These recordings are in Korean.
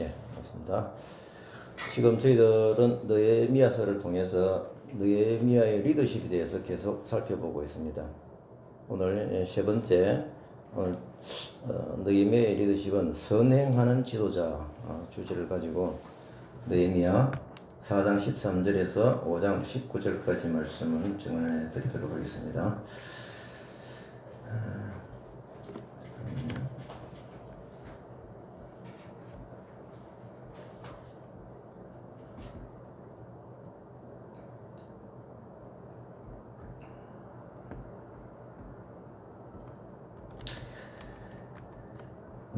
예, 맞습니다. 지금 저희들은 느헤미야서를 통해서 느헤미야의 리더십에 대해서 계속 살펴보고 있습니다. 오늘 세 번째, 오늘 느헤미야의 리더십은 선행하는 지도자 주제를 가지고 느헤미야 4장 13절에서 5장 19절까지 말씀을 증언해 드리도록 하겠습니다.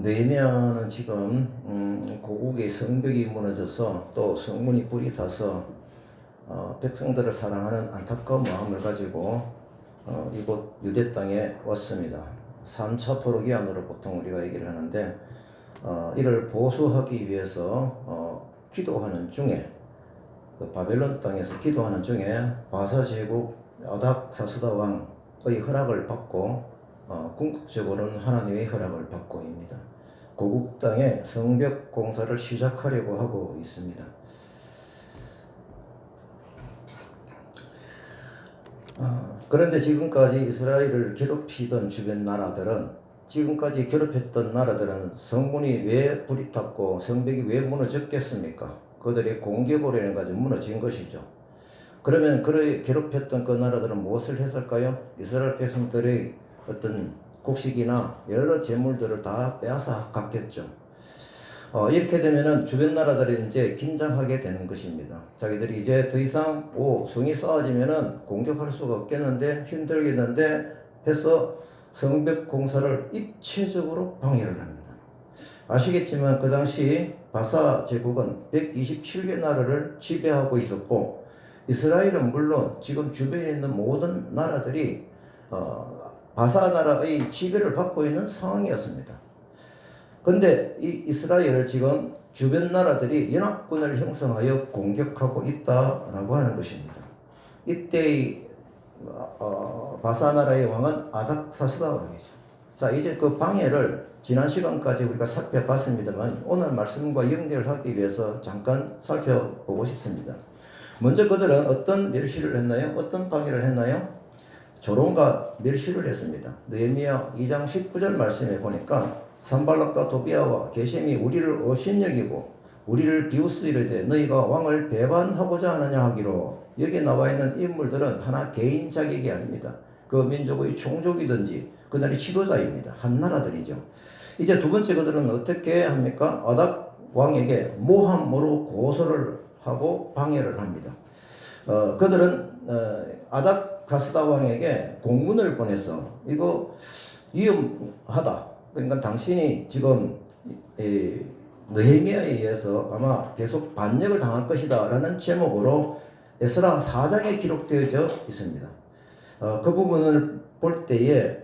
느헤미야는 지금 고국의 성벽이 무너져서 또 성문이 불이 타서 백성들을 사랑하는 안타까운 마음을 가지고 이곳 유대 땅에 왔습니다. 3차 포로기한으로 보통 우리가 얘기를 하는데 이를 보수하기 위해서 기도하는 중에 그 바벨론 땅에서 기도하는 중에 바사 제국 아닥사스다 왕의 허락을 받고 궁극적으로는 하나님의 허락을 받고입니다. 고국 땅에 성벽 공사를 시작하려고 하고 있습니다. 그런데 지금까지 이스라엘을 괴롭히던 주변 나라들은 지금까지 괴롭혔던 나라들은 성문이 왜 불이 탔고 성벽이 왜 무너졌겠습니까? 그들의 공격으로 인해 가지고 무너진 것이죠. 그러면 그 괴롭혔던 그 나라들은 무엇을 했을까요? 이스라엘 백성들의 어떤 곡식이나 여러 재물들을 다 빼앗아 갔겠죠. 이렇게 되면은 주변 나라들이 이제 긴장하게 되는 것입니다. 자기들이 이제 더 이상 성이 쌓아지면은 공격할 수가 없겠는데 힘들겠는데 해서 성벽 공사를 입체적으로 방해를 합니다. 아시겠지만 그 당시 바사 제국은 127개 나라를 지배하고 있었고 이스라엘은 물론 지금 주변에 있는 모든 나라들이 바사 나라의 지배를 받고 있는 상황이었습니다. 그런데 이 이스라엘을 지금 주변 나라들이 연합군을 형성하여 공격하고 있다라고 하는 것입니다. 이때의 바사 나라의 왕은 아닥사스다 왕이죠. 자, 이제 그 방해를 지난 시간까지 우리가 살펴봤습니다만 오늘 말씀과 연결하기 위해서 잠깐 살펴보고 싶습니다. 먼저 그들은 어떤 멸시를 했나요? 어떤 방해를 했나요? 조롱과 멸시를 했습니다. 느헤미야 2장 19절 말씀에 보니까 산발락과 도비아와 게셈이 우리를 업신여기고 우리를 비웃으리되 너희가 왕을 배반하고자 하느냐 하기로 여기 나와 있는 인물들은 하나 개인 자격이 아닙니다. 그 민족의 총족이든지 그들이 지도자입니다. 한 나라들이죠. 이제 두 번째 그들은 어떻게 합니까? 아닥 왕에게 모함으로 고소를 하고 방해를 합니다. 그들은 아닥 가스다 왕에게 공문을 보내서 이거 위험하다. 그러니까 당신이 지금 느헤미야에 의해서 아마 계속 반역을 당할 것이다 라는 제목으로 에스라 4장에 기록되어져 있습니다. 그 부분을 볼 때에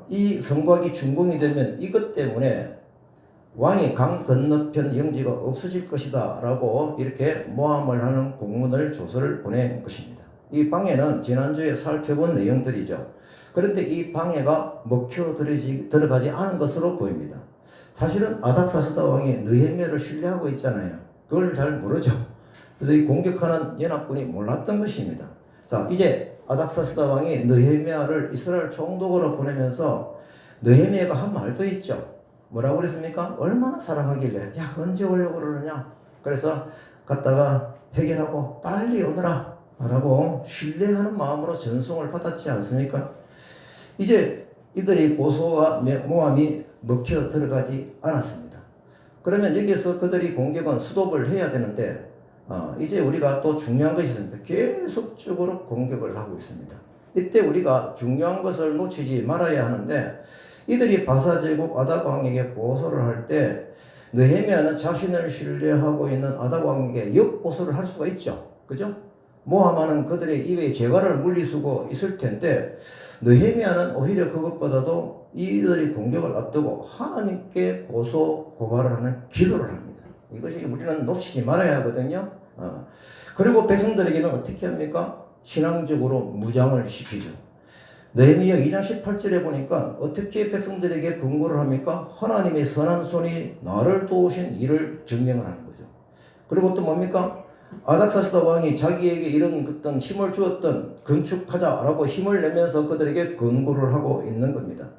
이 성곽이 준공이 되면 이것 때문에 왕이 강 건너편 영지가 없어질 것이다 라고 이렇게 모함을 하는 공문을 조서를 보낸 것입니다. 이 방해는 지난주에 살펴본 내용들이죠. 그런데 이 방해가 먹혀 들어가지 않은 것으로 보입니다. 사실은 아닥사스다 왕이 느헤미야를 신뢰하고 있잖아요. 그걸 잘 모르죠. 그래서 이 공격하는 연합군이 몰랐던 것입니다. 자, 이제 아닥사스다 왕이 느헤미야를 이스라엘 총독으로 보내면서 느헤미야가 한 말도 있죠. 뭐라고 그랬습니까? 얼마나 사랑하길래 야 언제 오려고 그러느냐. 그래서 갔다가 해결하고 빨리 오너라 라고 신뢰하는 마음으로 전송을 받았지 않습니까? 이제 이들의 고소와 모함이 먹혀 들어가지 않았습니다. 그러면 여기서 그들이 공격은 스톱을 해야 되는데 이제 우리가 또 중요한 것이 있습니다. 계속적으로 공격을 하고 있습니다. 이때 우리가 중요한 것을 놓치지 말아야 하는데 이들이 바사 제국 아닥 왕에게 고소를 할 때 느헤미야는 자신을 신뢰하고 있는 아닥 왕에게 역고소를 할 수가 있죠. 그죠? 모함하는 그들의 입에 재갈을 물리수고 있을 텐데 느헤미야는 오히려 그것보다도 이들의 공격을 앞두고 하나님께 고소 고발을 하는 기도를 합니다. 이것이 우리는 놓치지 말아야 하거든요. 그리고 백성들에게는 어떻게 합니까? 신앙적으로 무장을 시키죠. 느헤미야 2장 18절에 보니까 어떻게 백성들에게 권고를 합니까? 하나님의 선한 손이 나를 도우신 일을 증명을 하는 거죠. 그리고 또 뭡니까? 아닥사스다 왕이 자기에게 이런 어떤 힘을 주었던 건축하자라고 힘을 내면서 그들에게 권고를 하고 있는 겁니다.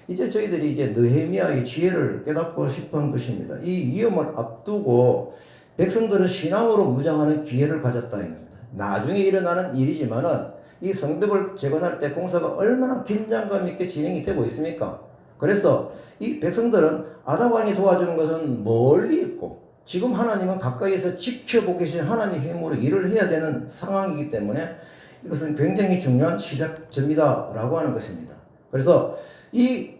이제 저희들이 이제 느헤미야의 지혜를 깨닫고 싶은 것입니다. 이 위험을 앞두고 백성들은 신앙으로 무장하는 기회를 가졌다는 겁니다. 나중에 일어나는 일이지만은 이 성벽을 재건할 때 공사가 얼마나 긴장감 있게 진행이 되고 있습니까? 그래서 이 백성들은 아닥 왕이 도와주는 것은 멀리 있고 지금 하나님은 가까이에서 지켜보고 계신 하나님의 힘으로 일을 해야 되는 상황이기 때문에 이것은 굉장히 중요한 시작점이다 라고 하는 것입니다. 그래서 이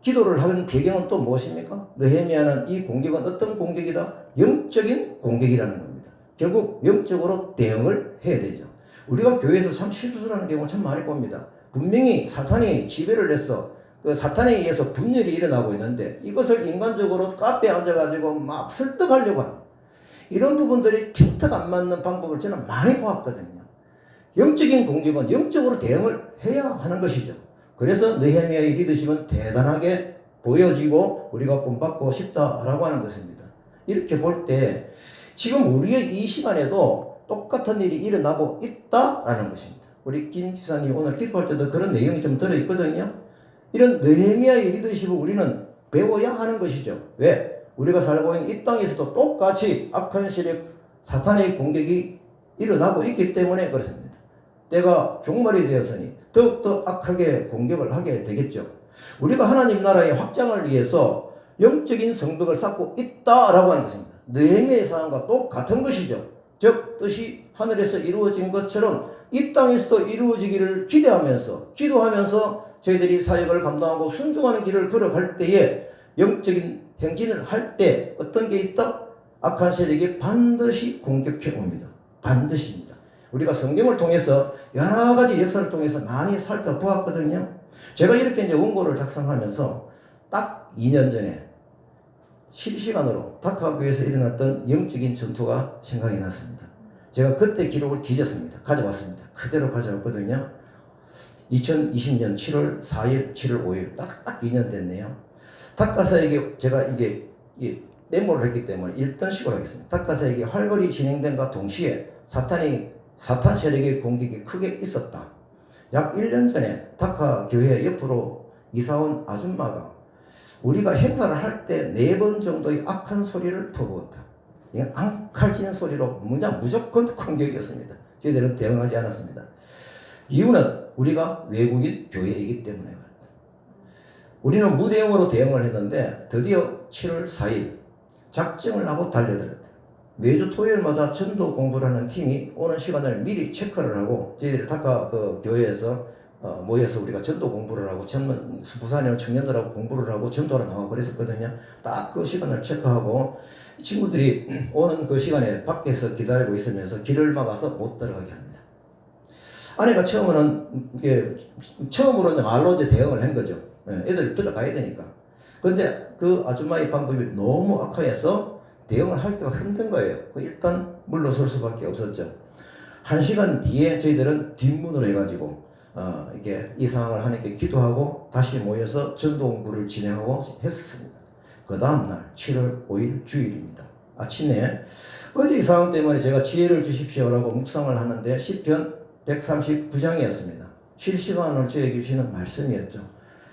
기도를 하는 배경은 또 무엇입니까? 느헤미야는 이 공격은 어떤 공격이다? 영적인 공격이라는 겁니다. 결국 영적으로 대응을 해야 되죠. 우리가 교회에서 참 실수를 하는 경우를 참 많이 봅니다. 분명히 사탄이 지배를 해서 그 사탄에 의해서 분열이 일어나고 있는데 이것을 인간적으로 카페에 앉아가지고 막 설득하려고 하는 이런 부분들이 핀트가 안 맞는 방법을 저는 많이 보았거든요. 영적인 공격은 영적으로 대응을 해야 하는 것이죠. 그래서 느헤미야의 리더십은 대단하게 보여지고 우리가 본받고 싶다라고 하는 것입니다. 이렇게 볼 때 지금 우리의 이 시간에도 똑같은 일이 일어나고 있다라는 것입니다. 우리 김 집사님이 오늘 기도할 때도 그런 내용이 좀 들어있거든요. 이런 느헤미야의 리더십을 우리는 배워야 하는 것이죠. 왜? 우리가 살고 있는 이 땅에서도 똑같이 악한 세력 사탄의 공격이 일어나고 있기 때문에 그렇습니다. 때가 종말이 되었으니 더욱더 악하게 공격을 하게 되겠죠. 우리가 하나님 나라의 확장을 위해서 영적인 성벽을 쌓고 있다라고 하는 것입니다. 느헤미야의 상황과 똑같은 것이죠. 즉 뜻이 하늘에서 이루어진 것처럼 이 땅에서도 이루어지기를 기대하면서 기도하면서 저희들이 사역을 감당하고 순종하는 길을 걸어갈 때에 영적인 행진을 할 때 어떤 게 있다? 악한 세력이 반드시 공격해 옵니다. 반드시입니다. 우리가 성경을 통해서 여러 가지 역사를 통해서 많이 살펴보았거든요. 제가 이렇게 이제 원고를 작성하면서 딱 2년 전에 실시간으로 다카교에서 일어났던 영적인 전투가 생각이 났습니다. 제가 그때 기록을 뒤졌습니다. 가져왔습니다. 그대로 가져왔거든요. 2020년 7월 4일, 7월 5일 딱 2년 됐네요. 다카사에게 제가 이게 메모를 했기 때문에 읽던 식으로 하겠습니다. 다카사에게 활발히 진행된과 동시에 사탄 세력의 공격이 크게 있었다. 약 1년 전에 다카 교회 옆으로 이사온 아줌마가 우리가 행사를 할 때 4번 정도의 악한 소리를 퍼부었다. 이건 앙칼진 소리로 무조건 공격이었습니다. 저희들은 대응하지 않았습니다. 이유는 우리가 외국인 교회이기 때문에 그렇다. 우리는 무대응으로 대응을 했는데 드디어 7월 4일 작정을 하고 달려들었다. 매주 토요일마다 전도 공부를 하는 팀이 오는 시간을 미리 체크를 하고 저희들이 다카 그 교회에서 모여서 우리가 전도 공부를 하고 부산에 있는 청년들하고 공부를 하고 전도를 나가고 그랬었거든요. 딱 그 시간을 체크하고 친구들이 오는 그 시간에 밖에서 기다리고 있으면서 길을 막아서 못 들어가게 합니다. 아내가 처음으로 말로 이제 대응을 한 거죠. 애들이 들어가야 되니까. 근데 그 아줌마의 방법이 너무 악화해서 대응을 하기가 힘든 거예요. 일단 물러설 수밖에 없었죠. 1시간 뒤에 저희들은 뒷문으로 해가지고 이게 이 상황을 하나님께 기도하고 다시 모여서 전도 공부를 진행하고 했습니다. 그 다음날 7월 5일 주일입니다. 아침에 어제 이 상황 때문에 제가 지혜를 주십시오라고 묵상을 하는데 시편 139장이었습니다. 실시간으로 저에게 주시는 말씀이었죠.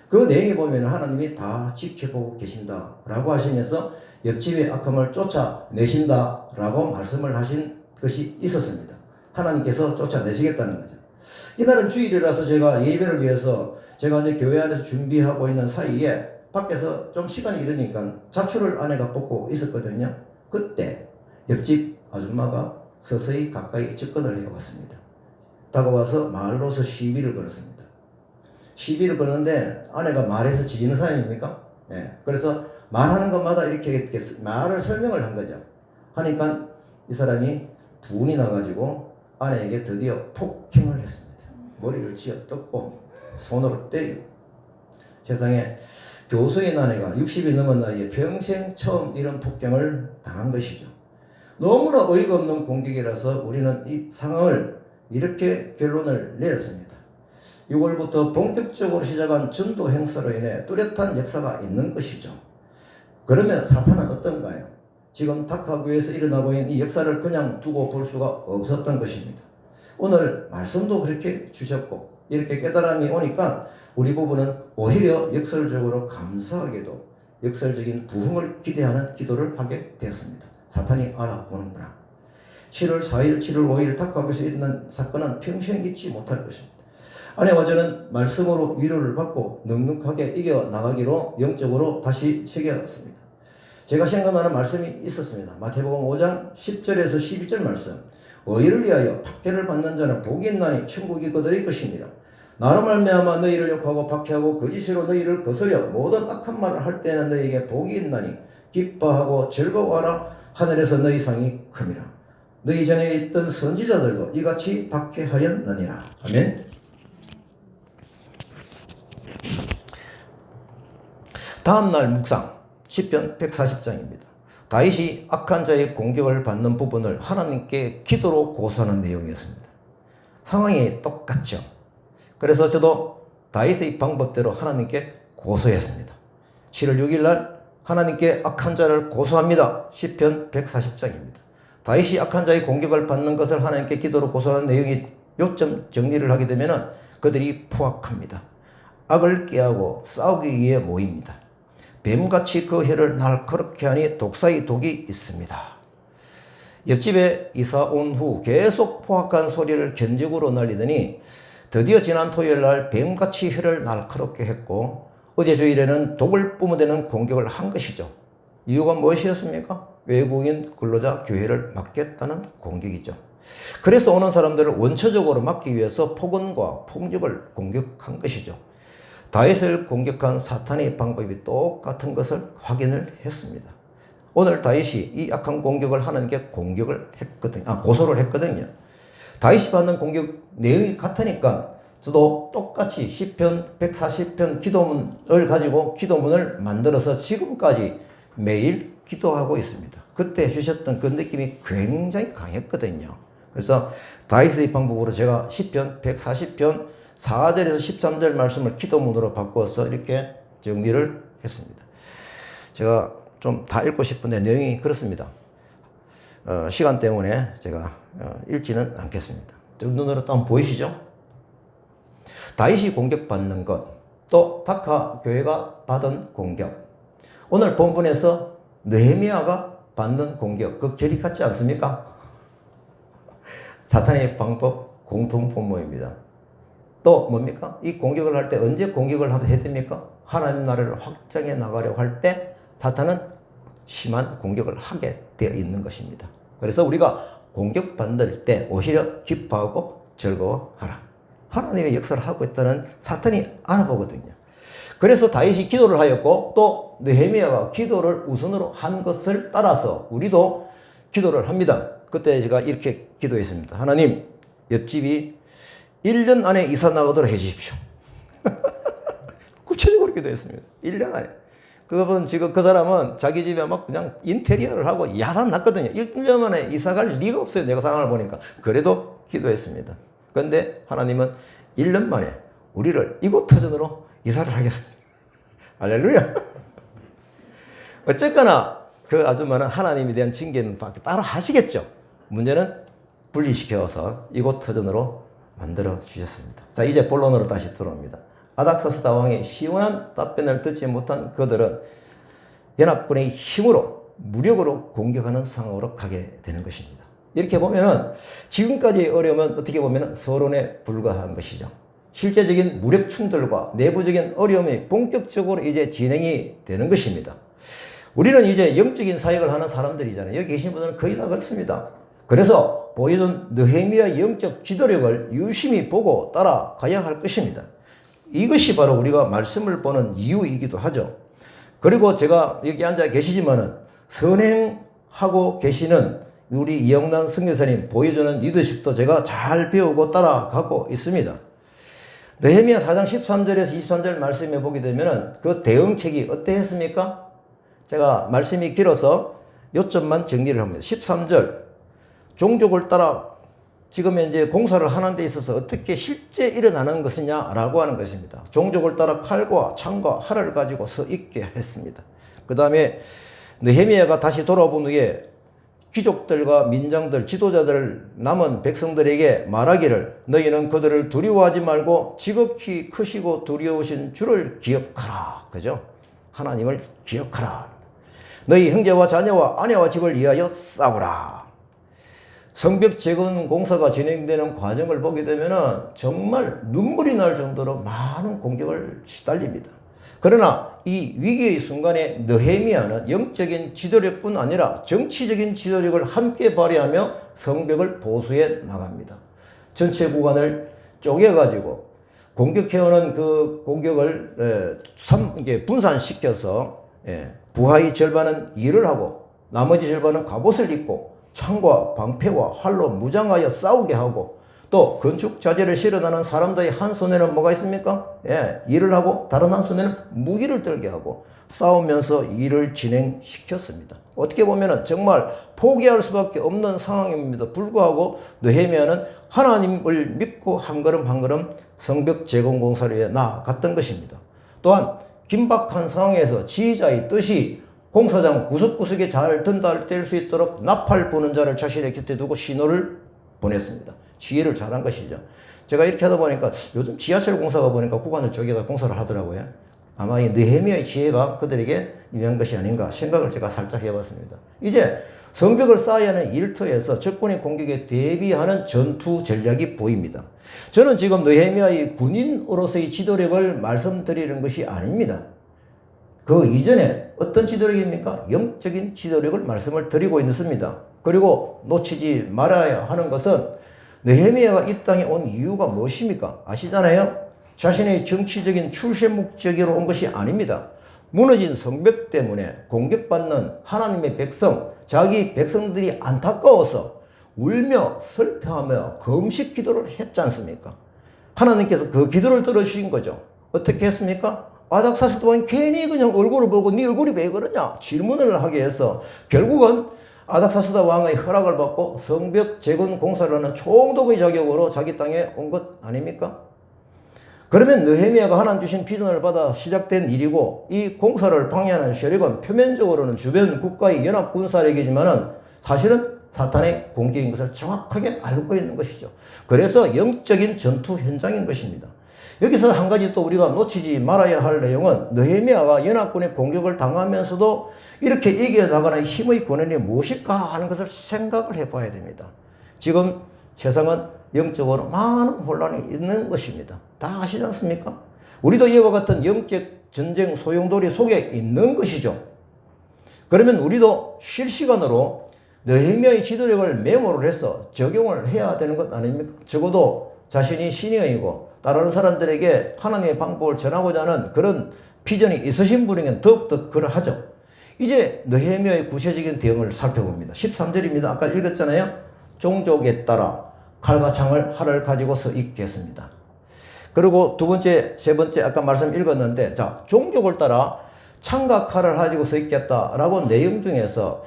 그 내용에 보면 하나님이 다 지켜보고 계신다라고 하시면서 옆집의 악함을 쫓아내신다라고 말씀을 하신 것이 있었습니다. 하나님께서 쫓아내시겠다는 거죠. 이날은 주일이라서 제가 예배를 위해서 제가 이제 교회 안에서 준비하고 있는 사이에 밖에서 좀 시간이 이르니까 자취를 아내가 뽑고 있었거든요. 그때 옆집 아줌마가 서서히 가까이 접근을 해왔습니다. 다가와서 말로서 시비를 걸었습니다. 시비를 거는데 아내가 말해서 지지는 사람입니까? 그래서 말하는 것마다 이렇게 말을 설명을 한 거죠. 하니까 이 사람이 분이 나가지고 아내에게 드디어 폭행을 했습니다. 머리를 쥐어뜯고 손으로 때리고. 세상에 교수인 아내가 60이 넘은 나이에 평생 처음 이런 폭행을 당한 것이죠. 너무나 어이가 없는 공격이라서 우리는 이 상황을 이렇게 결론을 내렸습니다. 6월부터 본격적으로 시작한 전도 행사로 인해 뚜렷한 역사가 있는 것이죠. 그러면 사탄은 어떤가요? 지금 다카구에서 일어나고 있는 이 역사를 그냥 두고 볼 수가 없었던 것입니다. 오늘 말씀도 그렇게 주셨고 이렇게 깨달음이 오니까 우리 부부는 오히려 역설적으로 감사하게도 역설적인 부흥을 기대하는 기도를 하게 되었습니다. 사탄이 알아보는구나. 7월 4일, 7월 5일 다카구에서 일어난 사건은 평생 잊지 못할 것입니다. 아내와 저는 말씀으로 위로를 받고 넉넉하게 이겨나가기로 영적으로 다시 새겨왔습니다. 제가 생각나는 말씀이 있었습니다. 마태복음 5장 10절에서 12절 말씀. 의를 위하여 박해를 받는 자는 복이 있나니 천국이 그들의 것이니라. 나로 말미암아 너희를 욕하고 박해하고 거짓으로 너희를 거스려 모든 악한 말을 할 때는 너희에게 복이 있나니 기뻐하고 즐거워하라. 하늘에서 너희 상이 큼이라. 너희 전에 있던 선지자들도 이같이 박해하였느니라. 아멘. 다음날 묵상 시편 140장입니다. 다윗이 악한 자의 공격을 받는 부분을 하나님께 기도로 고소하는 내용이었습니다. 상황이 똑같죠. 그래서 저도 다윗의 방법대로 하나님께 고소했습니다. 7월 6일 날 하나님께 악한 자를 고소합니다. 시편 140장입니다. 다윗이 악한 자의 공격을 받는 것을 하나님께 기도로 고소하는 내용이 요점 정리를 하게 되면 그들이 포악합니다. 악을 꾀하고 싸우기 위해 모입니다. 뱀같이 그 혀를 날카롭게 하니 독사의 독이 있습니다. 옆집에 이사 온 후 계속 포악한 소리를 견적으로 날리더니 드디어 지난 토요일 날 뱀같이 혀를 날카롭게 했고 어제 주일에는 독을 뿜어대는 공격을 한 것이죠. 이유가 무엇이었습니까? 외국인 근로자 교회를 막겠다는 공격이죠. 그래서 오는 사람들을 원초적으로 막기 위해서 폭언과 폭력을 공격한 것이죠. 다윗을 공격한 사탄의 방법이 똑같은 것을 확인을 했습니다. 오늘 다윗이 이 악한 공격을 하나님께 고소를 했거든요. 다윗이 받는 공격 내용이 같으니까 저도 똑같이 시편 140편 기도문을 가지고 기도문을 만들어서 지금까지 매일 기도하고 있습니다. 그때 주셨던 그 느낌이 굉장히 강했거든요. 그래서 다윗의 방법으로 제가 시편 140편 4절에서 13절 말씀을 기도문으로 바꿔서 이렇게 정리를 했습니다. 제가 좀 다 읽고 싶은데 내용이 그렇습니다. 시간 때문에 제가 읽지는 않겠습니다. 눈으로 또 한번 보이시죠? 다윗이 공격받는 것, 또 다카 교회가 받은 공격. 오늘 본문에서 느헤미야가 받는 공격, 그 결이 같지 않습니까? 사탄의 방법 공통분모입니다. 또 뭡니까? 이 공격을 할 때 언제 공격을 해야 됩니까? 하나님 나라를 확장해 나가려고 할 때 사탄은 심한 공격을 하게 되어 있는 것입니다. 그래서 우리가 공격받을 때 오히려 기뻐하고 즐거워하라. 하나님의 역사를 하고 있다는 사탄이 알아보거든요. 그래서 다윗이 기도를 하였고 또 느헤미야가 기도를 우선으로 한 것을 따라서 우리도 기도를 합니다. 그때 제가 이렇게 기도했습니다. 하나님, 옆집이 1년 안에 이사 나가도록 해주십시오. 구체적으로 기도했습니다. 1년 안에. 그분 지금 그 사람은 자기 집에 막 그냥 인테리어를 하고 야단 났거든요. 1년 만에 이사 갈 리가 없어요. 내가 상황을 보니까. 그래도 기도했습니다. 그런데 하나님은 1년 만에 우리를 이곳 터전으로 이사를 하겠습니다. 할렐루야. 어쨌거나 그 아줌마는 하나님에 대한 징계는 따라 하시겠죠. 문제는 분리시켜서 이곳 터전으로 만들어 주셨습니다. 자, 이제 본론으로 다시 들어옵니다. 아닥사스다 왕의 시원한 답변을 듣지 못한 그들은 연합군의 힘으로 무력으로 공격하는 상황으로 가게 되는 것입니다. 이렇게 보면은 지금까지의 어려움은 어떻게 보면 서론에 불과한 것이죠. 실제적인 무력 충돌과 내부적인 어려움이 본격적으로 이제 진행이 되는 것입니다. 우리는 이제 영적인 사역을 하는 사람들이잖아요. 여기 계신 분들은 거의 다 그렇습니다. 그래서 보여준 느헤미야의 영적 기도력을 유심히 보고 따라가야 할 것입니다. 이것이 바로 우리가 말씀을 보는 이유이기도 하죠. 그리고 제가 여기 앉아 계시지만은 선행하고 계시는 우리 이영란 선교사님 보여주는 리더십도 제가 잘 배우고 따라가고 있습니다. 느헤미야 4장 13절에서 23절 말씀에 보게 되면은 그 대응책이 어떠했습니까? 제가 말씀이 길어서 요점만 정리를 합니다. 13절 종족을 따라 지금 이제 공사를 하는 데 있어서 어떻게 실제 일어나는 것이냐라고 하는 것입니다. 종족을 따라 칼과 창과 활을 가지고 서 있게 했습니다. 그 다음에 느헤미야가 다시 돌아온 후에 귀족들과 민장들, 지도자들, 남은 백성들에게 말하기를 너희는 그들을 두려워하지 말고 지극히 크시고 두려우신 주를 기억하라. 그죠? 하나님을 기억하라. 너희 형제와 자녀와 아내와 집을 위하여 싸우라. 성벽 재건 공사가 진행되는 과정을 보게 되면 정말 눈물이 날 정도로 많은 공격을 시달립니다. 그러나 이 위기의 순간에 느헤미야는 영적인 지도력뿐 아니라 정치적인 지도력을 함께 발휘하며 성벽을 보수해 나갑니다. 전체 구간을 쪼개가지고 공격해오는 그 공격을 분산시켜서 부하의 절반은 일을 하고 나머지 절반은 갑옷을 입고 창과 방패와 활로 무장하여 싸우게 하고 또 건축 자재를 실어나는 사람들의 한 손에는 뭐가 있습니까? 일을 하고 다른 한 손에는 무기를 들게 하고 싸우면서 일을 진행시켰습니다. 어떻게 보면 정말 포기할 수밖에 없는 상황입니다. 불구하고 느헤미야는 하나님을 믿고 한 걸음 한 걸음 성벽 재건 공사를 위해 나아갔던 것입니다. 또한 긴박한 상황에서 지휘자의 뜻이 공사장 구석구석에 잘 전달될 수 있도록 나팔 부는 자를 자신의 곁에 두고 신호를 보냈습니다. 지혜를 잘한 것이죠. 제가 이렇게 하다 보니까 요즘 지하철 공사가 보니까 구간을 쪼개서 공사를 하더라고요. 아마 이 느헤미야의 지혜가 그들에게 유명한 것이 아닌가 생각을 제가 살짝 해봤습니다. 이제 성벽을 쌓아야 하는 일터에서 적군의 공격에 대비하는 전투 전략이 보입니다. 저는 지금 느헤미야의 군인으로서의 지도력을 말씀드리는 것이 아닙니다. 그 이전에 어떤 지도력입니까? 영적인 지도력을 말씀을 드리고 있습니다. 그리고 놓치지 말아야 하는 것은 느헤미야가 이 땅에 온 이유가 무엇입니까? 아시잖아요? 자신의 정치적인 출세 목적으로 온 것이 아닙니다. 무너진 성벽 때문에 공격받는 하나님의 백성, 자기 백성들이 안타까워서 울며 슬퍼하며 금식 기도를 했지 않습니까? 하나님께서 그 기도를 들어주신 거죠. 어떻게 했습니까? 아닥사스다 왕이 괜히 그냥 얼굴을 보고 네 얼굴이 왜 그러냐 질문을 하게 해서 결국은 아닥사스다 왕의 허락을 받고 성벽 재건 공사를 하는 총독의 자격으로 자기 땅에 온 것 아닙니까? 그러면 느헤미야가 하나님 주신 비전을 받아 시작된 일이고 이 공사를 방해하는 세력은 표면적으로는 주변 국가의 연합 군사력이지만은 사실은 사탄의 공격인 것을 정확하게 알고 있는 것이죠. 그래서 영적인 전투 현장인 것입니다. 여기서 한 가지 또 우리가 놓치지 말아야 할 내용은 느헤미야가 연합군의 공격을 당하면서도 이렇게 이겨나가는 힘의 권한이 무엇일까 하는 것을 생각을 해봐야 됩니다. 지금 세상은 영적으로 많은 혼란이 있는 것입니다. 다 아시지 않습니까? 우리도 이와 같은 영적 전쟁 소용돌이 속에 있는 것이죠. 그러면 우리도 실시간으로 느헤미야의 지도력을 메모를 해서 적용을 해야 되는 것 아닙니까? 적어도 자신이 시니어이고 다른 사람들에게 하나님의 방법을 전하고자 하는 그런 비전이 있으신 분에게는 더욱더 그러하죠. 이제 느헤미야의 구체적인 대응을 살펴봅니다. 13절입니다. 아까 읽었잖아요. 종족에 따라 칼과 창을 활을 가지고 서 있게 했습니다. 그리고 두 번째, 세 번째 아까 말씀 읽었는데 자 종족을 따라 창과 칼을 가지고 서 있겠다라고 내용 중에서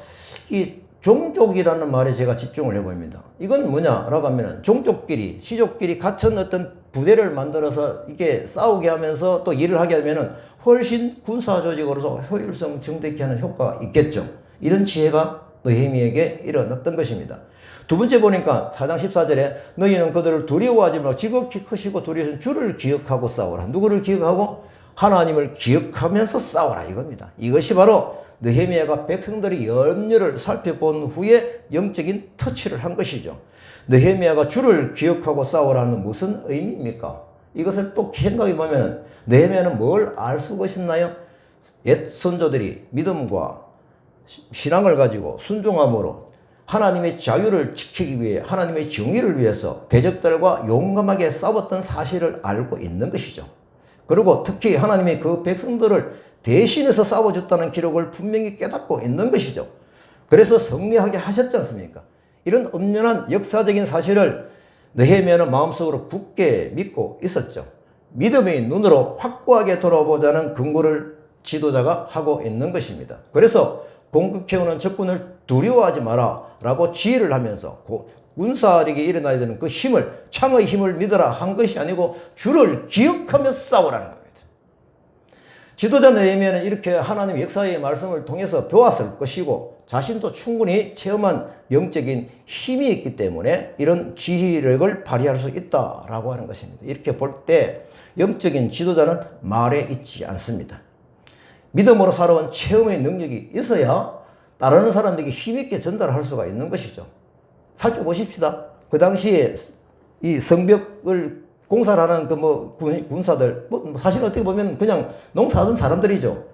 이 종족이라는 말에 제가 집중을 해봅니다. 이건 뭐냐라고 하면 종족끼리, 시족끼리 같은 어떤 부대를 만들어서 이게 싸우게 하면서 또 일을 하게 하면은 훨씬 군사 조직으로서 효율성 증대케 하는 효과가 있겠죠. 이런 지혜가 느헤미야에게 일어났던 것입니다. 두 번째 보니까 4장 14절에 너희는 그들을 두려워하지 말고 지극히 크시고 두려우신 주를 기억하고 싸우라. 누구를 기억하고? 하나님을 기억하면서 싸우라 이겁니다. 이것이 바로 느헤미야가 백성들의 염려를 살펴본 후에 영적인 터치를 한 것이죠. 느헤미야가 주를 기억하고 싸우라는 무슨 의미입니까? 이것을 또 생각해 보면 느헤미야는 뭘 알 수가 있나요? 옛 선조들이 믿음과 신앙을 가지고 순종함으로 하나님의 자유를 지키기 위해 하나님의 정의를 위해서 대적들과 용감하게 싸웠던 사실을 알고 있는 것이죠. 그리고 특히 하나님이 그 백성들을 대신해서 싸워줬다는 기록을 분명히 깨닫고 있는 것이죠. 그래서 승리하게 하셨지 않습니까? 이런 엄연한 역사적인 사실을 느헤미야는 마음속으로 굳게 믿고 있었죠. 믿음의 눈으로 확고하게 돌아보자는 근거를 지도자가 하고 있는 것입니다. 그래서 공격해오는 적군을 두려워하지 마라 라고 지혜를 하면서 군사력이 일어나야 되는 그 힘을, 창의 힘을 믿어라 한 것이 아니고 주를 기억하며 싸우라는 겁니다. 지도자 느헤미야는 이렇게 하나님의 역사의 말씀을 통해서 배웠을 것이고 자신도 충분히 체험한 영적인 힘이 있기 때문에 이런 지휘력을 발휘할 수 있다라고 하는 것입니다. 이렇게 볼 때 영적인 지도자는 말에 있지 않습니다. 믿음으로 살아온 체험의 능력이 있어야 따르는 사람들에게 힘있게 전달할 수가 있는 것이죠. 살펴보십시다. 그 당시에 이 성벽을 공사를 하는 군사들, 사실 어떻게 보면 그냥 농사하던 사람들이죠.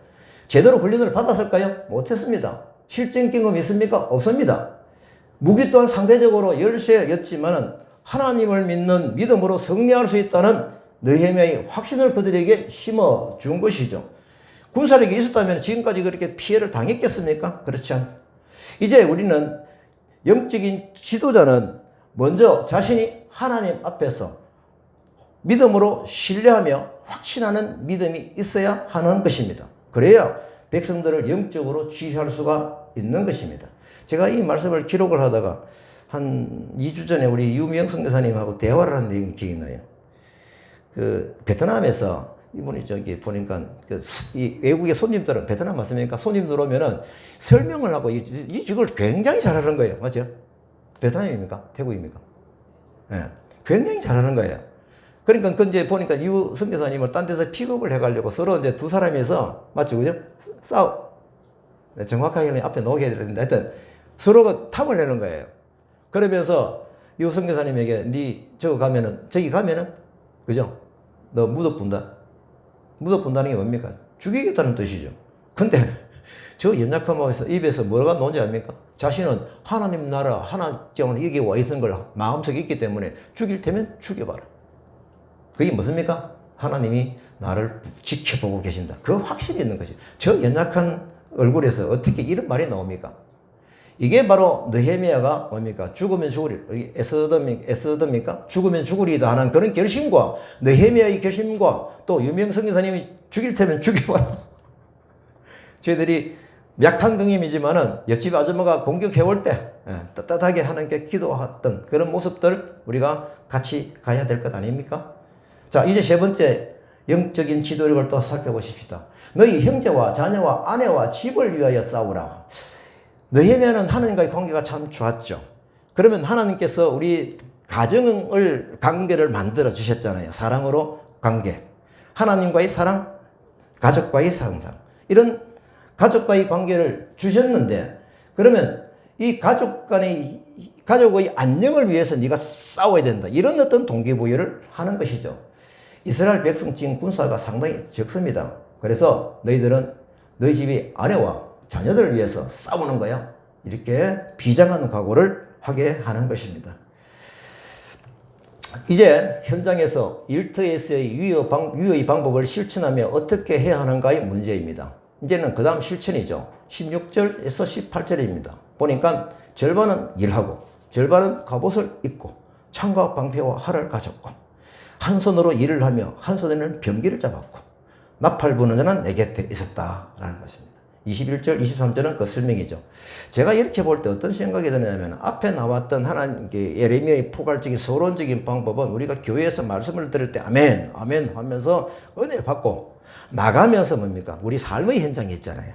제대로 훈련을 받았을까요? 못했습니다. 실전 경험이 있습니까? 없습니다. 무기 또한 상대적으로 열세였지만은 하나님을 믿는 믿음으로 승리할 수 있다는 느헤미야의 확신을 그들에게 심어준 것이죠. 군사력이 있었다면 지금까지 그렇게 피해를 당했겠습니까? 그렇지 않습니다. 이제 우리는 영적인 지도자는 먼저 자신이 하나님 앞에서 믿음으로 신뢰하며 확신하는 믿음이 있어야 하는 것입니다. 그래야 백성들을 영적으로 지휘할 수가 있는 것입니다. 제가 이 말씀을 기록을 하다가 한 2주 전에 우리 유명 선교사님하고 대화를 한 내용이 기억이 나요. 그 베트남에서 이분이 저기 보니까 이 외국의 손님들은 베트남 맞습니까? 손님들 오면은 설명을 하고 이걸 굉장히 잘하는 거예요. 맞죠? 베트남입니까? 태국입니까? 예. 네. 굉장히 잘하는 거예요. 그러니까 이제 보니까 유 선교사님을 딴 데서 픽업을 해가려고 서로 이제 두 사람이서 맞죠? 그죠? 정확하게는 앞에 놓게 해야 되는데 하여튼 서로가 탑을 내는 거예요. 그러면서 유 선교사님에게 저기 가면은 그죠? 너 무덤 분다. 무덤 분다는 게 뭡니까? 죽이겠다는 뜻이죠. 근데 저 연약함하고 입에서 뭐가 나오는지 압니까? 자신은 하나님 나라 하나님을 여기 와 있는 걸 마음속에 있기 때문에 죽일 테면 죽여봐라. 그게 무엇입니까? 하나님이 나를 지켜보고 계신다. 그 확신이 있는 것이. 저 연약한 얼굴에서 어떻게 이런 말이 나옵니까? 이게 바로 느헤미야가 뭡니까? 죽으면 죽으리. 에스더입니까? 죽으면 죽으리다 하는 그런 결심과 느헤미야의 결심과 또 유명 선교사님이 죽일 테면 죽여봐라. 저희들이 약한 경험이지만은 옆집 아줌마가 공격해올 때 따뜻하게 하나님께 기도했던 그런 모습들 우리가 같이 가야 될 것 아닙니까? 자, 이제 세 번째 영적인 지도력을 또 살펴보십시다. 너희 형제와 자녀와 아내와 집을 위하여 싸우라. 느헤미야는 하나님과의 관계가 참 좋았죠. 그러면 하나님께서 우리 관계를 만들어 주셨잖아요. 사랑으로 관계. 하나님과의 사랑, 가족과의 상상. 이런 가족과의 관계를 주셨는데 그러면 이 가족의 안녕을 위해서 네가 싸워야 된다. 이런 어떤 동기부여를 하는 것이죠. 이스라엘 백성 지금 군사가 상당히 적습니다. 그래서 너희들은 너희 집이 아내와 자녀들을 위해서 싸우는 거야. 이렇게 비장한 각오를 하게 하는 것입니다. 이제 현장에서 일터에서의 유의 방법을 실천하며 어떻게 해야 하는가의 문제입니다. 이제는 그 다음 실천이죠. 16절에서 18절입니다. 보니까 절반은 일하고 절반은 갑옷을 입고 창과 방패와 활을 가졌고 한 손으로 일을 하며 한 손에는 병기를 잡았고 나팔 부는 자는 내 곁에 있었다라는 것입니다. 21절, 23절은 그 설명이죠. 제가 이렇게 볼 때 어떤 생각이 드냐면 앞에 나왔던 하나님 예레미야의 포괄적인 서론적인 방법은 우리가 교회에서 말씀을 들을 때 아멘, 아멘 하면서 은혜를 받고 나가면서 뭡니까? 우리 삶의 현장이 있잖아요.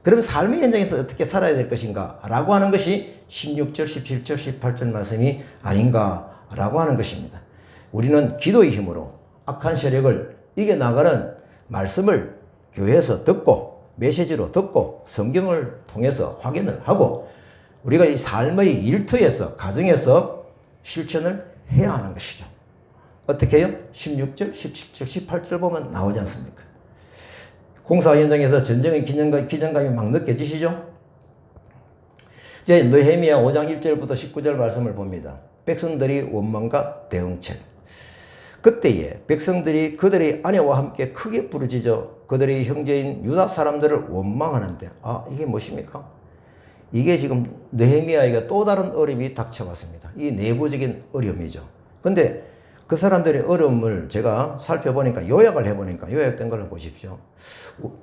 그럼 삶의 현장에서 어떻게 살아야 될 것인가? 라고 하는 것이 16절, 17절, 18절 말씀이 아닌가? 라고 하는 것입니다. 우리는 기도의 힘으로 악한 세력을 이겨나가는 말씀을 교회에서 듣고 메시지로 듣고 성경을 통해서 확인을 하고 우리가 이 삶의 일터에서 가정에서 실천을 해야 하는 것이죠. 어떻게 해요? 16절, 17절, 18절 보면 나오지 않습니까? 공사 현장에서 전쟁의 기정감이 막 느껴지시죠? 이제 느헤미야 5장 1절부터 19절 말씀을 봅니다. 백성들이 원망과 대응책. 그때에 백성들이 그들의 아내와 함께 크게 부르짖어 그들의 형제인 유다 사람들을 원망하는데 이게 무엇입니까? 이게 지금 느헤미야에게 또 다른 어려움이 닥쳐왔습니다. 이 내부적인 어려움이죠. 근데 그 사람들의 어려움을 제가 살펴보니까 요약을 해보니까 요약된 걸 보십시오.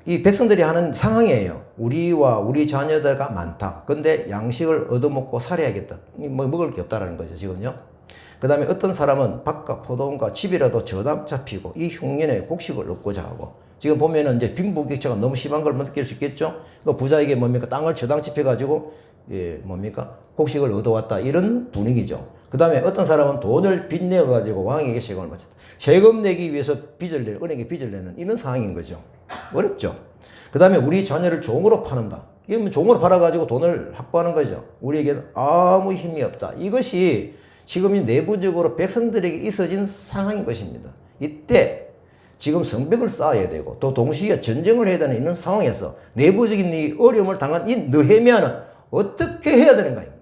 이 백성들이 하는 상황이에요. 우리와 우리 자녀들가 많다. 근데 양식을 얻어먹고 살아야겠다. 뭐 먹을 게 없다라는 거죠, 지금요. 그 다음에 어떤 사람은 밭과 포도원과 집이라도 저당 잡히고 이 흉년에 곡식을 얻고자 하고, 지금 보면은 이제 빈부격차가 너무 심한 걸 느낄 수 있겠죠. 그 부자에게 뭡니까? 땅을 저당 집해가지고, 뭡니까? 곡식을 얻어왔다. 이런 분위기죠. 그 다음에 어떤 사람은 돈을 빚내어가지고 왕에게 세금을 바쳤다. 세금 내기 위해서 은행에 빚을 내는 이런 상황인 거죠. 어렵죠. 그 다음에 우리 자녀를 종으로 파는다. 이건 종으로 팔아가지고 돈을 확보하는 거죠. 우리에게는 아무 힘이 없다. 이것이 지금 이 내부적으로 백성들에게 있어진 상황인 것입니다. 이때 지금 성벽을 쌓아야 되고 또 동시에 전쟁을 해야 되는 이런 상황에서 내부적인 이 어려움을 당한 이 느헤미야는 어떻게 해야 되는가요?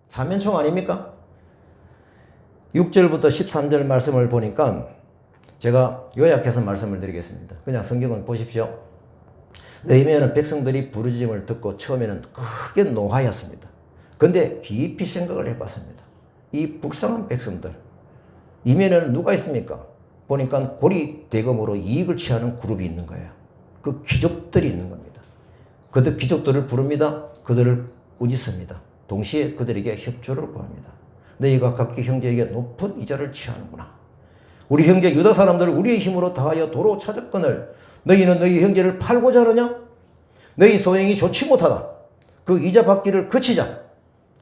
사면총 아닙니까? 6절부터 13절 말씀을 보니까 제가 요약해서 말씀을 드리겠습니다. 그냥 성경은 보십시오. 느헤미야는 백성들이 부르짖음을 듣고 처음에는 크게 노하였습니다. 근데 깊이 생각을 해봤습니다. 이 불쌍한 백성들, 이면에는 누가 있습니까? 보니까 고리 대금으로 이익을 취하는 그룹이 있는 거예요. 그 귀족들이 있는 겁니다. 그들 귀족들을 부릅니다. 그들을 꾸짖습니다. 동시에 그들에게 협조를 구합니다. 너희가 각기 형제에게 높은 이자를 취하는구나. 우리 형제 유다 사람들을 우리의 힘으로 다하여 도로 찾았거늘 너희는 너희 형제를 팔고자 하느냐? 너희 소행이 좋지 못하다. 그 이자 받기를 그치자.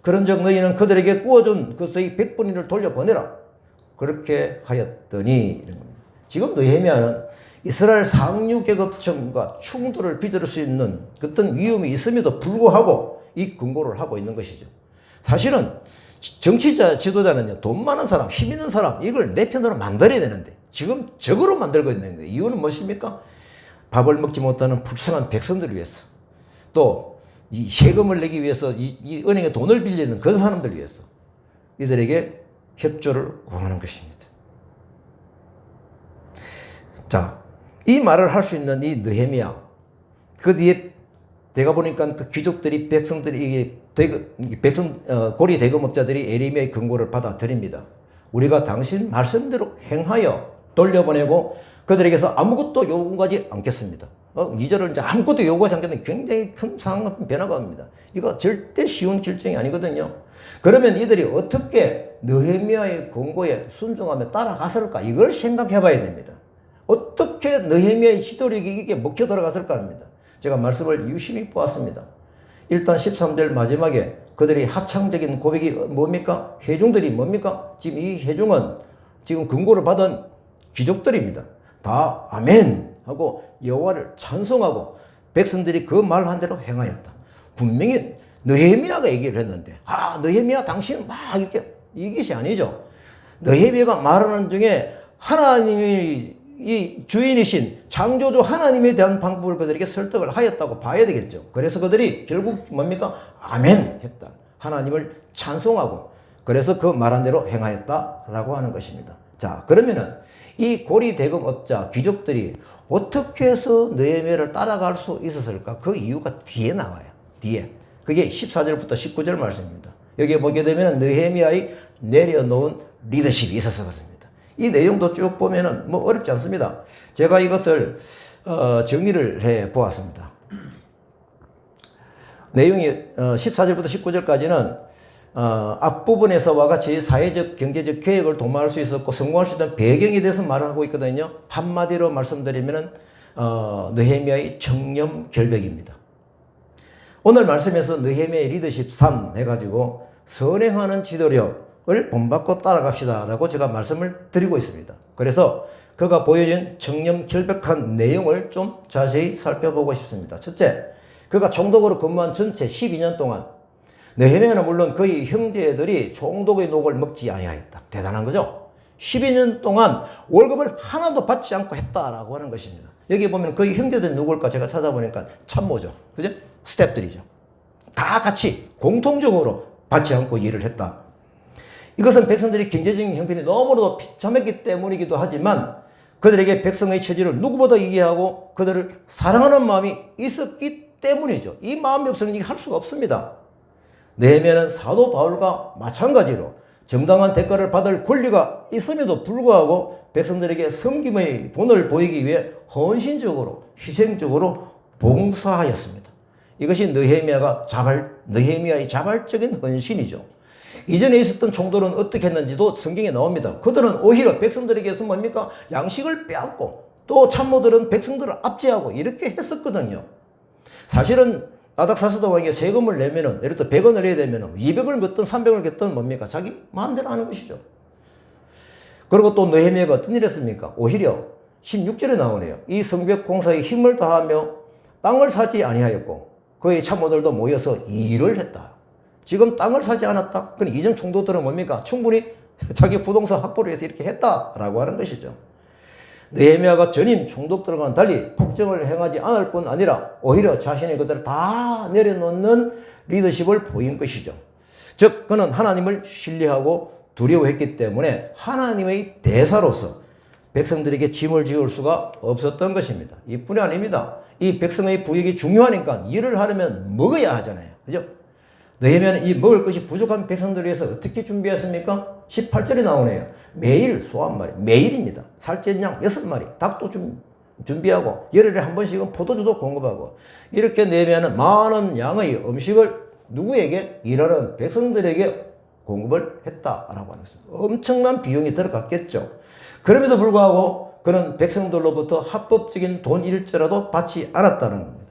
그런즉 너희는 그들에게 구워준 그 소위 100분위를 돌려보내라. 그렇게 하였더니 이런 겁니다. 지금 느헤미야는 이스라엘 상류 계급층과 충돌을 빚을 수 있는 어떤 위험이 있음에도 불구하고 이 근고를 하고 있는 것이죠. 사실은 정치자 지도자는요, 돈 많은 사람, 힘 있는 사람, 이걸 내 편으로 만들어야 되는데 지금 적으로 만들고 있는 거예요. 이유는 무엇입니까? 밥을 먹지 못하는 불쌍한 백성들을 위해서, 또 이 세금을 내기 위해서 이 은행에 돈을 빌리는 그 사람들을 위해서 이들에게 협조를 구하는 것입니다. 자, 이 말을 할 수 있는 이 느헤미야, 그 뒤에 내가 보니까 그 귀족들이 백성들이 고리 대금업자들이 에레미야의 근고를 받아들입니다. 우리가 당신 말씀대로 행하여 돌려보내고 그들에게서 아무것도 요구하지 않겠습니다. 2절을 이제 아무것도 요구하지 않겠는데 굉장히 큰 상황 변화가 옵니다. 이거 절대 쉬운 결정이 아니거든요. 그러면 이들이 어떻게 느헤미야의 권고에 순종하며 따라갔을까? 이걸 생각해 봐야 됩니다. 어떻게 느헤미야의 지도력이 이게 먹혀 들어갔을까 합니다. 제가 말씀을 유심히 보았습니다. 일단 13절 마지막에 그들이 합창적인 고백이 뭡니까? 회중들이 뭡니까? 지금 이 회중은 지금 근고를 받은 귀족들입니다. 다 아멘 하고 여호와를 찬송하고 백성들이 그 말한 대로 행하였다. 분명히 느헤미야가 얘기를 했는데, 느헤미야 당신은 막 이렇게, 이것이 아니죠. 느헤미야가 말하는 중에 하나님이 이 주인이신 창조주 하나님에 대한 방법을 그들에게 설득을 하였다고 봐야 되겠죠. 그래서 그들이 결국 뭡니까? 아멘 했다. 하나님을 찬송하고 그래서 그 말한 대로 행하였다라고 하는 것입니다. 자, 그러면은 이 고리 대금업자 귀족들이 어떻게 해서 느헤미야를 따라갈 수 있었을까? 그 이유가 뒤에 나와요. 뒤에. 그게 14절부터 19절 말씀입니다. 여기에 보게 되면 느헤미야의 내려놓은 리더십이 있어서 그렇습니다. 이 내용도 쭉 보면은 뭐 어렵지 않습니다. 제가 이것을 정리를 해 보았습니다. 내용이 14절부터 19절까지는 앞부분에서와 같이 사회적, 경제적 계획을 도모할 수 있었고 성공할 수 있는 배경에 대해서 말을 하고 있거든요. 한마디로 말씀드리면은 느헤미야의 청렴 결백입니다. 오늘 말씀에서 느헤미야의 리더십 3 해가지고 선행하는 지도력을 본받고 따라갑시다 라고 제가 말씀을 드리고 있습니다. 그래서 그가 보여준 청렴 결백한 내용을 좀 자세히 살펴보고 싶습니다. 첫째, 그가 총독으로 근무한 전체 12년 동안 느헤미야는 물론 그의 형제들이 총독의 녹을 먹지 아니하였다. 대단한 거죠. 12년 동안 월급을 하나도 받지 않고 했다라고 하는 것입니다. 여기 보면 그의 형제들이 누굴까 제가 찾아보니까 참모죠. 그죠? 스태프들이죠. 다 같이 공통적으로 받지 않고 일을 했다. 이것은 백성들이 경제적인 형편이 너무나도 비참했기 때문이기도 하지만 그들에게 백성의 처지를 누구보다 이해하고 그들을 사랑하는 마음이 있었기 때문이죠. 이 마음이 없으면 이게 할 수가 없습니다. 느헤미야는 사도 바울과 마찬가지로 정당한 대가를 받을 권리가 있음에도 불구하고 백성들에게 섬김의 본을 보이기 위해 헌신적으로 희생적으로 봉사하였습니다. 이것이 느헤미야의 자발적인 헌신이죠. 이전에 있었던 총독은 어떻게 했는지도 성경에 나옵니다. 그들은 오히려 백성들에게서 뭡니까? 양식을 빼앗고 또 참모들은 백성들을 압제하고 이렇게 했었거든요. 사실은 아닥사스다 왕에게 세금을 내면은, 예를 들어 100원을 내야 되면은 200을 걷든 300을 걷든 뭡니까? 자기 마음대로 하는 것이죠. 그리고 또 느헤미야가 어떤 일을 했습니까? 오히려 16절에 나오네요. 이 성벽 공사에 힘을 다하며 땅을 사지 아니하였고 그의 참모들도 모여서 일을 했다. 지금 땅을 사지 않았다? 그럼 이전 총독들은 뭡니까? 충분히 자기 부동산 확보를 위해서 이렇게 했다라고 하는 것이죠. 느헤미야가 전임 총독들과는 달리 폭정을 행하지 않을 뿐 아니라 오히려 자신의 것들을 다 내려놓는 리더십을 보인 것이죠. 즉 그는 하나님을 신뢰하고 두려워했기 때문에 하나님의 대사로서 백성들에게 짐을 지을 수가 없었던 것입니다. 이뿐이 아닙니다. 이 백성의 부역이 중요하니까 일을 하려면 먹어야 하잖아요. 그죠? 느헤미야는 이 먹을 것이 부족한 백성들을 위해서 어떻게 준비했습니까? 18절에 나오네요. 매일 소 한 마리, 매일입니다. 살찐 양 6마리, 닭도 좀 준비하고 열흘에 한 번씩은 포도주도 공급하고 이렇게 느헤미야는 많은 양의 음식을 누구에게? 일하는 백성들에게 공급을 했다라고 하는 것입니다. 엄청난 비용이 들어갔겠죠. 그럼에도 불구하고 그는 백성들로부터 합법적인 돈 일자라도 받지 않았다는 겁니다.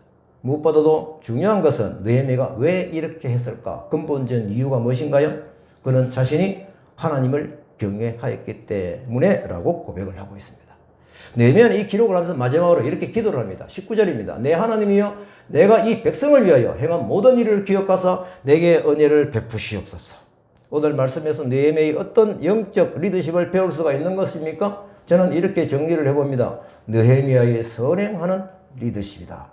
무엇보다도 중요한 것은 느헤미야가 왜 이렇게 했을까? 근본적인 이유가 무엇인가요? 그는 자신이 하나님을 경외하였기 때문에 라고 고백을 하고 있습니다. 느헤미야는 이 기록을 하면서 마지막으로 이렇게 기도를 합니다. 19절입니다. 내 하나님이여 내가 이 백성을 위하여 행한 모든 일을 기억하사 내게 은혜를 베푸시옵소서. 오늘 말씀에서 느헤미야의 어떤 영적 리더십을 배울 수가 있는 것입니까? 저는 이렇게 정리를 해봅니다. 느헤미야의 선행하는 리더십이다.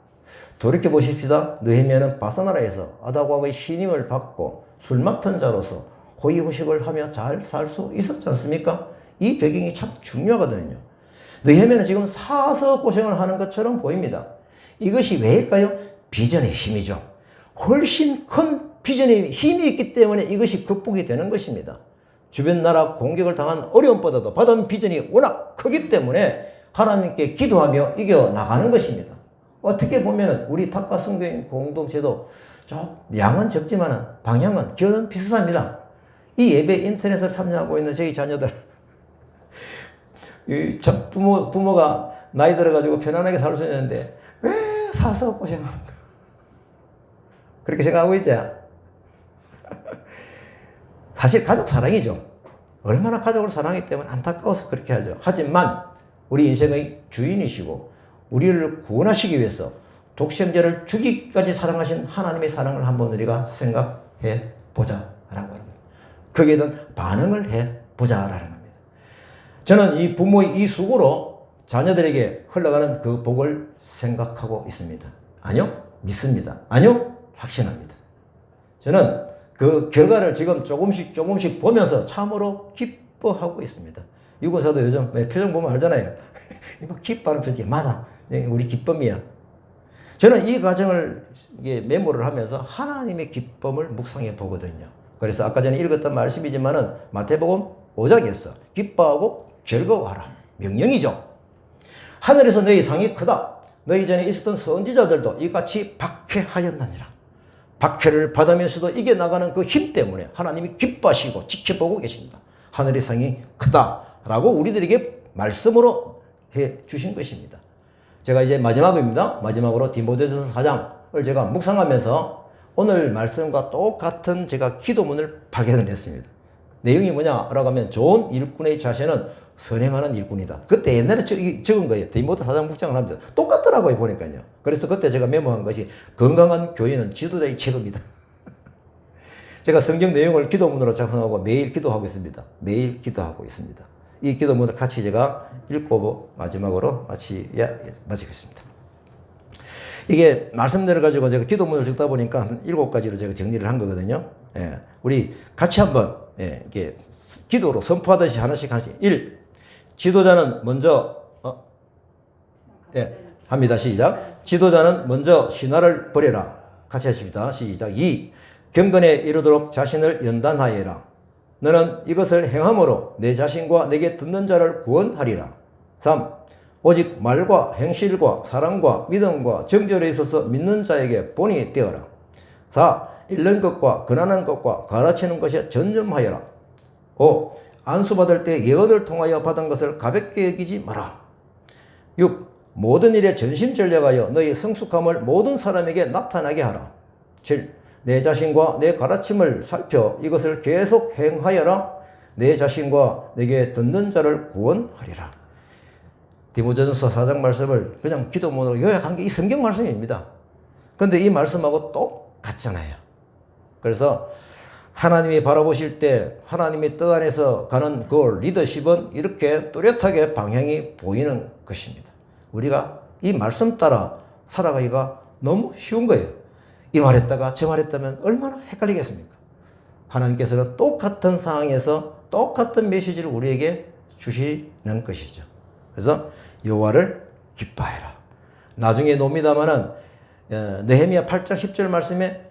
돌이켜 보십시다. 느헤미야는 바사나라에서 아닥왕의 신임을 받고 술 맡은 자로서 호의호식을 하며 잘 살 수 있었지 않습니까? 이 배경이 참 중요하거든요. 느헤미야는 지금 사서 고생을 하는 것처럼 보입니다. 이것이 왜일까요? 비전의 힘이죠. 훨씬 큰 비전의 힘이 있기 때문에 이것이 극복이 되는 것입니다. 주변 나라 공격을 당한 어려움보다도 받은 비전이 워낙 크기 때문에 하나님께 기도하며 이겨나가는 것입니다. 어떻게 보면 우리 탑과 성교인 공동체도 양은 적지만 방향은 결은 비슷합니다. 이 예배 인터넷을 참여하고 있는 저희 자녀들 부모가 나이 들어가지고 편안하게 살 수 있는데 왜 사서 고생합니까? 그렇게 생각하고 있죠. 사실 가족 사랑이죠. 얼마나 가족을 사랑하기 때문에 안타까워서 그렇게 하죠. 하지만 우리 인생의 주인이시고 우리를 구원하시기 위해서 독생자를 주기까지 사랑하신 하나님의 사랑을 한번 우리가 생각해 보자라고 하는 겁니다. 거기에 대한 반응을 해 보자라는 겁니다. 저는 이 부모의 이 수고로 자녀들에게 흘러가는 그 복을 생각하고 있습니다. 아니요? 믿습니다. 아니요? 확신합니다. 저는 그 결과를 지금 조금씩 보면서 참으로 기뻐하고 있습니다. 유권사도 요즘 표정 보면 알잖아요. 기뻐하는 표정이 맞아. 우리 기쁨이야. 저는 이 과정을 메모를 하면서 하나님의 기쁨을 묵상해 보거든요. 그래서 아까 전에 읽었던 말씀이지만은 마태복음 5장에서 기뻐하고 즐거워하라. 명령이죠. 하늘에서 너희 상이 크다. 너희 전에 있었던 선지자들도 이같이 박해하였느니라. 박해를 받으면서도 이겨나가는 그 힘 때문에 하나님이 기뻐하시고 지켜보고 계십니다. 하늘의 상이 크다라고 우리들에게 말씀으로 해 주신 것입니다. 제가 이제 마지막입니다. 마지막으로 디모데전서 4장을 제가 묵상하면서 오늘 말씀과 똑같은 제가 기도문을 발견을 했습니다. 내용이 뭐냐라고 하면 좋은 일꾼의 자세는 선행하는 일꾼이다. 그때 옛날에 적은 거예요. 디모데 4장 묵상을 합니다. 똑같더라고요, 보니까요. 그래서 그때 제가 메모한 것이 건강한 교회는 지도자의 책임이다. 제가 성경 내용을 기도문으로 작성하고 매일 기도하고 있습니다. 매일 기도하고 있습니다. 이 기도문을 같이 제가 읽고 마지막으로 마치겠습니다. 이게 말씀대로 가지고 제가 기도문을 적다 보니까 한 7가지로 제가 정리를 한 거거든요. 예, 우리 같이 한번 이렇게 기도로 선포하듯이 하나씩 1. 지도자는 먼저 합니다. 시작. 지도자는 먼저 신화를 버려라. 같이 하십니다. 시작. 2. 경건에 이르도록 자신을 연단하여라. 너는 이것을 행함으로 내 자신과 내게 듣는 자를 구원하리라. 3. 오직 말과 행실과 사랑과 믿음과 정절에 있어서 믿는 자에게 본이 되어라. 4. 잃는 것과 근한한 것과 가르치는 것에 전념하여라. 5. 안수받을 때 예언을 통하여 받은 것을 가볍게 여기지 마라. 6. 모든 일에 전심전력하여 너희 성숙함을 모든 사람에게 나타나게 하라. 7. 내 자신과 내 가르침을 살펴 이것을 계속 행하여라. 내 자신과 내게 듣는 자를 구원하리라. 디모전서 4장 말씀을 그냥 기도문으로 요약한 게 이 성경 말씀입니다. 그런데 이 말씀하고 똑같잖아요. 그래서 하나님이 바라보실 때 하나님이 뜻 안에서 가는 그 리더십은 이렇게 뚜렷하게 방향이 보이는 것입니다. 우리가 이 말씀 따라 살아가기가 너무 쉬운 거예요. 이 말했다가 저 말했다면 얼마나 헷갈리겠습니까? 하나님께서는 똑같은 상황에서 똑같은 메시지를 우리에게 주시는 것이죠. 그래서 여호와를 기뻐해라. 나중에 놉니다마는 느헤미야 8장 10절 말씀에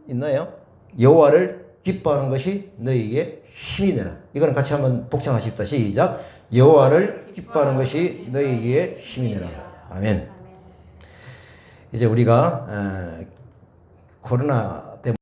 있나요? 여호와를 기뻐하는 것이 너희에게 힘이 되라. 이거는 같이 한번 복창하십시다. 시작. 여호와를 기뻐하는 것이 너희에게 힘이 되라. 아멘. 이제 우리가 코로나